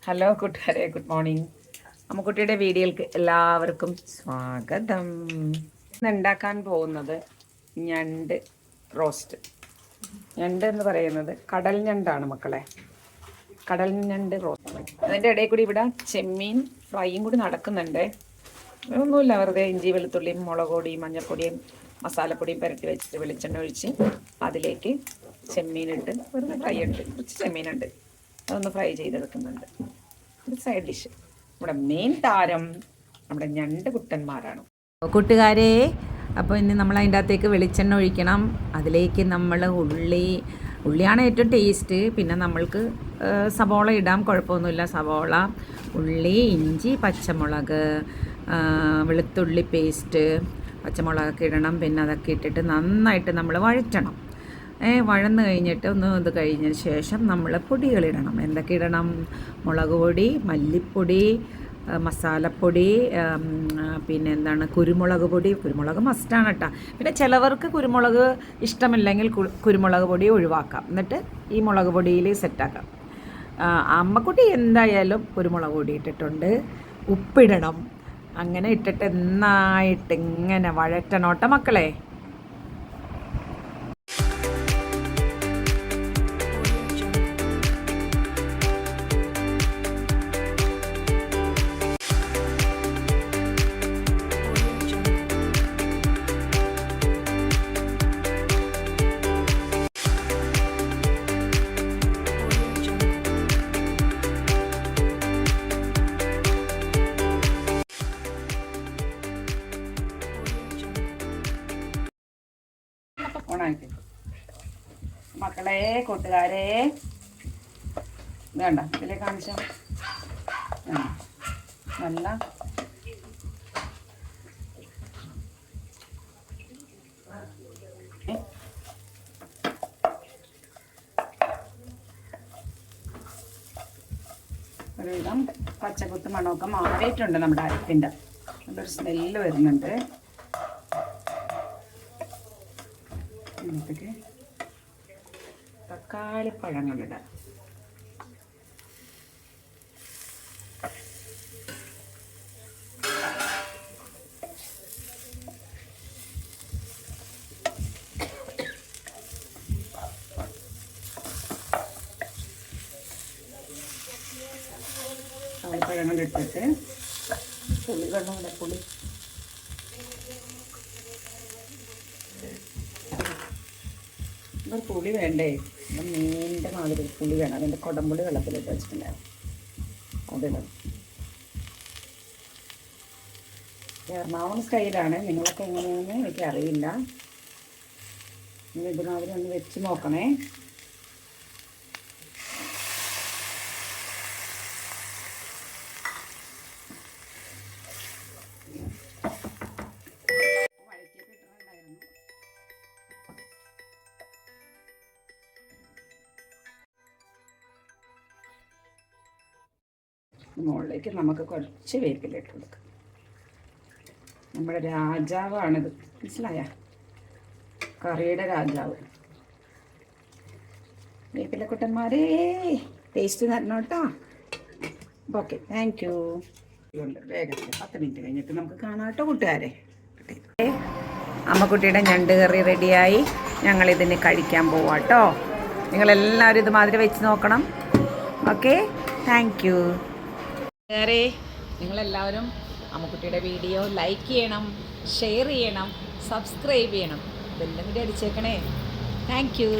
Hello കൂട്ടുകാരെ, good morning. അമ്മുക്കുട്ടിയുടെ വീഡിയോയിലേക്ക് എല്ലാവർക്കും സ്വാഗതം. ഇന്ന് ഉണ്ടാക്കാൻ പോകുന്നത് ഞണ്ട് റോസ്റ്റ്. ഞണ്ട് എന്ന് പറയുന്നത് കടൽ ഞണ്ടാണ് മക്കളെ, കടൽ ഞണ്ട് റോസ്റ്റ്. അതിൻ്റെ ഇടയിൽ കൂടി ഇവിടെ ചെമ്മീൻ ഫ്രൈയും കൂടി നടക്കുന്നുണ്ട്. ഒന്നുമില്ല, വെറുതെ ഇഞ്ചി വെളുത്തുള്ളിയും മുളക് പൊടിയും മഞ്ഞൾപ്പൊടിയും മസാലപ്പൊടിയും പുരട്ടി വെച്ചിട്ട് വെളിച്ചെണ്ണ ഒഴിച്ച് അതിലേക്ക് ചെമ്മീനിട്ട് വെറുതെ ഫ്രൈ ഉണ്ട്. കുറച്ച് ചെമ്മീനുണ്ട്, അതൊന്ന് ഫ്രൈ ചെയ്തെടുക്കുന്നുണ്ട്. ഒരു സൈഡ് ഡിഷ്. നമ്മുടെ മെയിൻ താരം നമ്മുടെ ഞണ്ട് കുട്ടന്മാരാണ് കൂട്ടുകാരെ. അപ്പോൾ ഇനി നമ്മൾ അതിൻ്റെ അകത്തേക്ക് വെളിച്ചെണ്ണ ഒഴിക്കണം. അതിലേക്ക് നമ്മൾ ഉള്ളിയാണ് ഏറ്റവും ടേസ്റ്റ്. പിന്നെ നമ്മൾക്ക് സവോള ഇടാം, കുഴപ്പമൊന്നുമില്ല. സവോള, ഉള്ളി, ഇഞ്ചി, പച്ചമുളക്, വെളുത്തുള്ളി പേസ്റ്റ്, പച്ചമുളകൊക്കെ ഇടണം. പിന്നെ അതൊക്കെ ഇട്ടിട്ട് നന്നായിട്ട് നമ്മൾ വഴറ്റണം. വഴന്ന് കഴിഞ്ഞിട്ട് ഒന്ന് ഇത് കഴിഞ്ഞതിന് ശേഷം നമ്മൾ പൊടികളിടണം. എന്തൊക്കെ ഇടണം? മുളക് പൊടി, മല്ലിപ്പൊടി, മസാലപ്പൊടി, പിന്നെ എന്താണ് കുരുമുളക് പൊടി. കുരുമുളക് മസ്റ്റാണ് കേട്ടോ. പിന്നെ ചിലവർക്ക് കുരുമുളക് ഇഷ്ടമില്ലെങ്കിൽ കുരുമുളക് പൊടി ഒഴിവാക്കാം. എന്നിട്ട് ഈ മുളക് പൊടിയിൽ സെറ്റാക്കാം. അമ്മക്കുട്ടി എന്തായാലും കുരുമുളക് പൊടി ഇട്ടിട്ടുണ്ട്. ഉപ്പിടണം. അങ്ങനെ ഇട്ടിട്ട് നന്നായിട്ട് ഇങ്ങനെ വഴറ്റണോട്ടെ മക്കളെ. മക്കളെ, കൂട്ടുകാരെ, വേണ്ട ഇതിലേക്ക് കാണിച്ച നല്ല ഒരുവിധം പച്ചക്കുത്ത് മണമൊക്കെ മാറിയിട്ടുണ്ട്. നമ്മുടെ അരപ്പിൻ്റെ നല്ലൊരു സ്മെല്ല് വരുന്നുണ്ട്. ഇതിലേക്ക് തക്കാളിപ്പഴങ്ങളിടാം. തക്കാളിപ്പഴങ്ങളിട്ടിട്ട് പുളി വെള്ളമില്ല, പുളി പുളി വേണ്ടേ? മീനിൻ്റെ മാതിരി പുളി വേണം. അതിൻ്റെ കുടംപുളി വെള്ളത്തിലിട്ട് വെച്ചിട്ടുണ്ടാവും, അതിടും. എറണാകുളം സ്റ്റൈലാണ്. നിങ്ങളൊക്കെ എങ്ങനെയാണെന്ന് എനിക്കറിയില്ല. നിങ്ങൾ ഇതുമാതിരി ഒന്ന് വെച്ച് നോക്കണേ. മുകളിലേക്ക് നമുക്ക് കുറച്ച് വേപ്പില ഇട്ട് കൊടുക്കാം. നമ്മുടെ രാജാവാണിത്, മനസ്സിലായ? കറിയുടെ രാജാവ്. വേപ്പിലക്കുട്ടന്മാരേ, ടേസ്റ്റ് തരണം കേട്ടോ. Okay, thank you. വേഗത്തിൽ 10 മിനിറ്റ് കഴിഞ്ഞിട്ട് നമുക്ക് കാണാം കേട്ടോ കൂട്ടുകാരെ. അമ്മക്കുട്ടിയുടെ ഞണ്ട് കറി റെഡിയായി. ഞങ്ങളിതിന് കഴിക്കാൻ പോവാം കേട്ടോ. നിങ്ങളെല്ലാവരും ഇതുമാതിരി വെച്ച് നോക്കണം. Okay, thank you. വേറെ നിങ്ങളെല്ലാവരും അമ്മുക്കുട്ടിയുടെ വീഡിയോ ലൈക്ക് ചെയ്യണം, ഷെയർ ചെയ്യണം, സബ്സ്ക്രൈബ് ചെയ്യണം. ബെല്ലും കൂടി അടിച്ചേക്കണേ. Thank you.